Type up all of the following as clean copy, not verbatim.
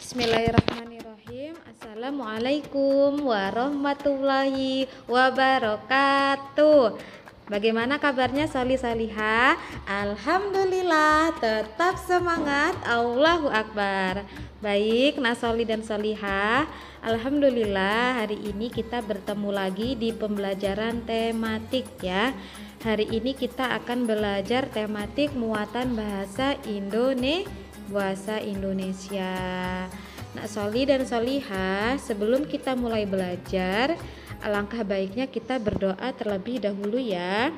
Bismillahirrahmanirrahim. Assalamualaikum warahmatullahi wabarakatuh. Bagaimana kabarnya Soli Solihah? Alhamdulillah, tetap semangat. Allahu Akbar. Baik, Soli dan Solihah, alhamdulillah hari ini kita bertemu lagi di pembelajaran tematik ya. Hari ini kita akan belajar tematik muatan bahasa Indonesia. Soli dan Solihah, sebelum kita mulai belajar, alangkah baiknya kita berdoa terlebih dahulu ya.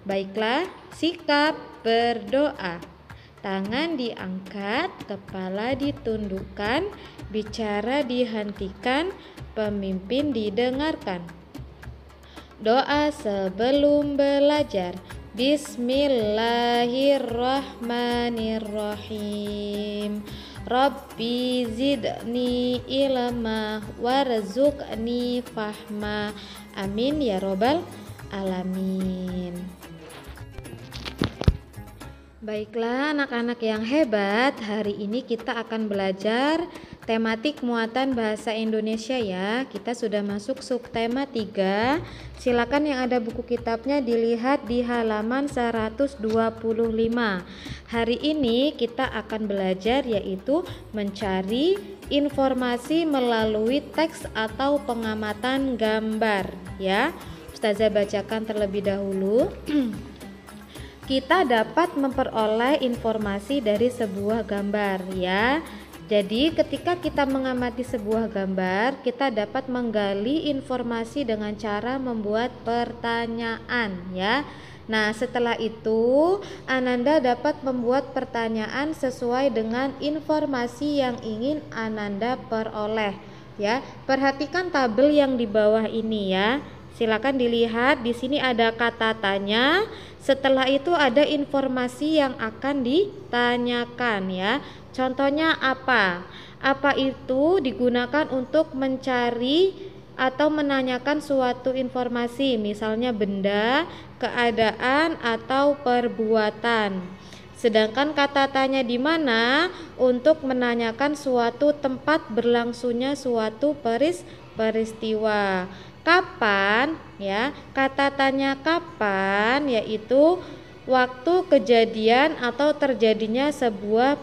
Baiklah, sikap berdoa. Tangan diangkat, kepala ditundukkan, bicara dihentikan, pemimpin didengarkan. Doa sebelum belajar. Bismillahirrahmanirrahim. Rabbi zidni ilma warzuqni fahma. Amin ya robbal alamin. Baiklah anak-anak yang hebat, hari ini kita akan belajar tematik muatan bahasa Indonesia ya. Kita sudah masuk subtema 3. Silakan yang ada buku kitabnya dilihat di halaman 125. Hari ini kita akan belajar yaitu mencari informasi melalui teks atau pengamatan gambar ya. Ustazah bacakan terlebih dahulu. Kita dapat memperoleh informasi dari sebuah gambar ya. Jadi ketika kita mengamati sebuah gambar, kita dapat menggali informasi dengan cara membuat pertanyaan ya. Nah, setelah itu Ananda dapat membuat pertanyaan sesuai dengan informasi yang ingin Ananda peroleh ya. Perhatikan tabel yang di bawah ini ya. Silakan dilihat, di sini ada kata tanya. Setelah itu ada informasi yang akan ditanyakan ya. Contohnya apa? Apa itu digunakan untuk mencari atau menanyakan suatu informasi, misalnya benda, keadaan atau perbuatan. Sedangkan kata tanya di mana untuk menanyakan suatu tempat berlangsungnya suatu peristiwa. Kapan ya? Kata tanya kapan yaitu waktu kejadian atau terjadinya sebuah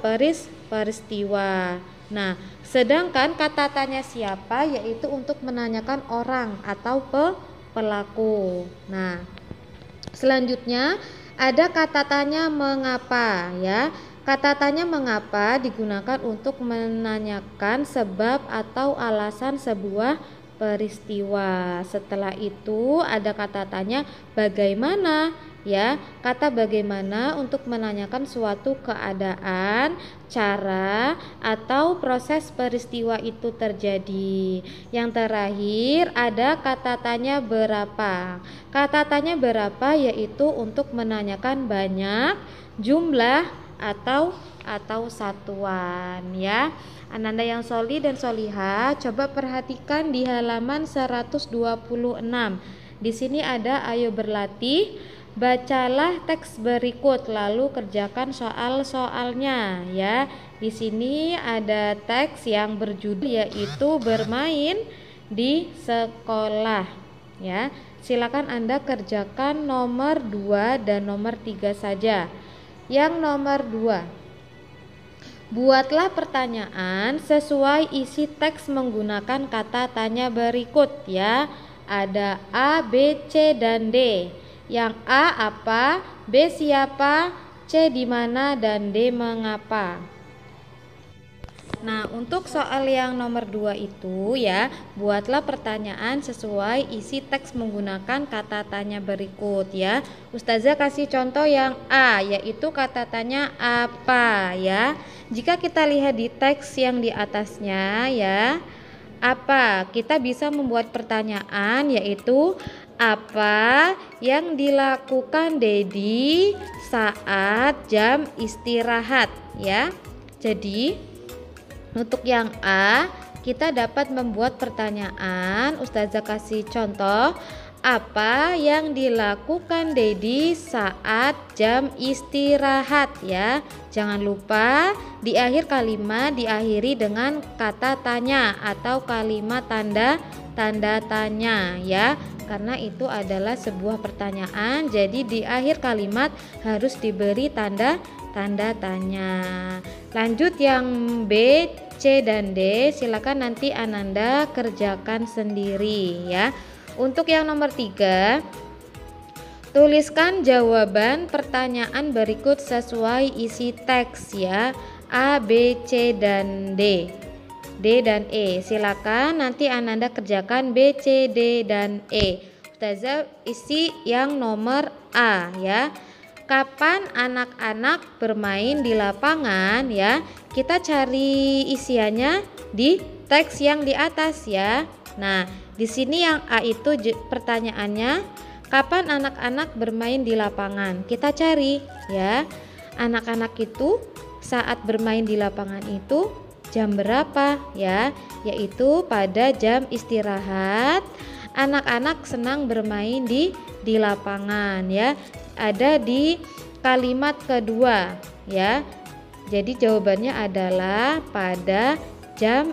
peristiwa. Nah, sedangkan kata tanya siapa yaitu untuk menanyakan orang atau pelaku. Nah, selanjutnya ada kata tanya mengapa ya. Kata tanya mengapa digunakan untuk menanyakan sebab atau alasan sebuah peristiwa. Setelah itu ada kata tanya bagaimana ya. Kata bagaimana untuk menanyakan suatu keadaan, cara atau proses peristiwa itu terjadi. Yang terakhir ada kata tanya berapa. Kata tanya berapa yaitu untuk menanyakan banyak, jumlah atau satuan ya. Ananda yang Soli dan Solihah, coba perhatikan di halaman 126. Di sini ada ayo berlatih, bacalah teks berikut lalu kerjakan soal-soalnya ya. Di sini ada teks yang berjudul yaitu bermain di sekolah ya. Silakan Anda kerjakan nomor 2 dan nomor 3 saja. Yang nomor 2, buatlah pertanyaan sesuai isi teks menggunakan kata tanya berikut ya. Ada A, B, C, dan D. Yang A apa, B siapa, C di mana, dan D mengapa. Nah, untuk soal yang nomor 2 itu ya, buatlah pertanyaan sesuai isi teks menggunakan kata tanya berikut ya. Ustazah kasih contoh yang A, yaitu kata tanya apa ya. Jika kita lihat di teks yang di atasnya ya, apa? Kita bisa membuat pertanyaan yaitu apa yang dilakukan Dedi saat jam istirahat ya. Jadi untuk yang A, kita dapat membuat pertanyaan. Ustazah kasih contoh, Apa yang dilakukan Dedi saat jam istirahat ya? Jangan lupa di akhir kalimat diakhiri dengan kata tanya atau kalimat tanda tanya ya. Karena itu adalah sebuah pertanyaan, jadi di akhir kalimat harus diberi tanda tanya. Lanjut yang B, C dan D, silakan nanti Ananda kerjakan sendiri ya. Untuk yang nomor 3, tuliskan jawaban pertanyaan berikut sesuai isi teks ya. A, B, C dan D. D dan E. Silakan nanti Ananda kerjakan B, C, D dan E. Ustazah isi yang nomor A ya. Kapan anak-anak bermain di lapangan ya? Kita cari isiannya di teks yang di atas ya. Nah, di sini yang A itu pertanyaannya, kapan anak-anak bermain di lapangan? Kita cari ya. Anak-anak itu saat bermain di lapangan itu jam berapa ya? Yaitu pada jam istirahat. Anak-anak senang bermain di lapangan ya. Ada di kalimat kedua ya. Jadi jawabannya adalah pada jam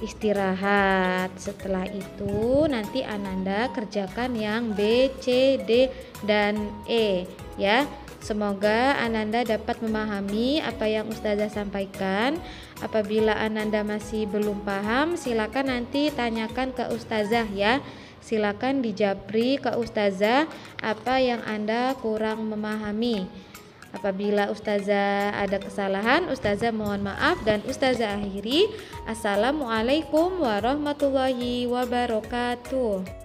istirahat. Setelah itu nanti Ananda kerjakan yang B, C, D dan E ya. Semoga Ananda dapat memahami apa yang Ustazah sampaikan. Apabila Ananda masih belum paham, silakan nanti tanyakan ke Ustazah ya. Silakan dijapri ke Ustazah apa yang Anda kurang memahami. Apabila Ustazah ada kesalahan, Ustazah mohon maaf dan Ustazah akhiri. Assalamualaikum warahmatullahi wabarakatuh.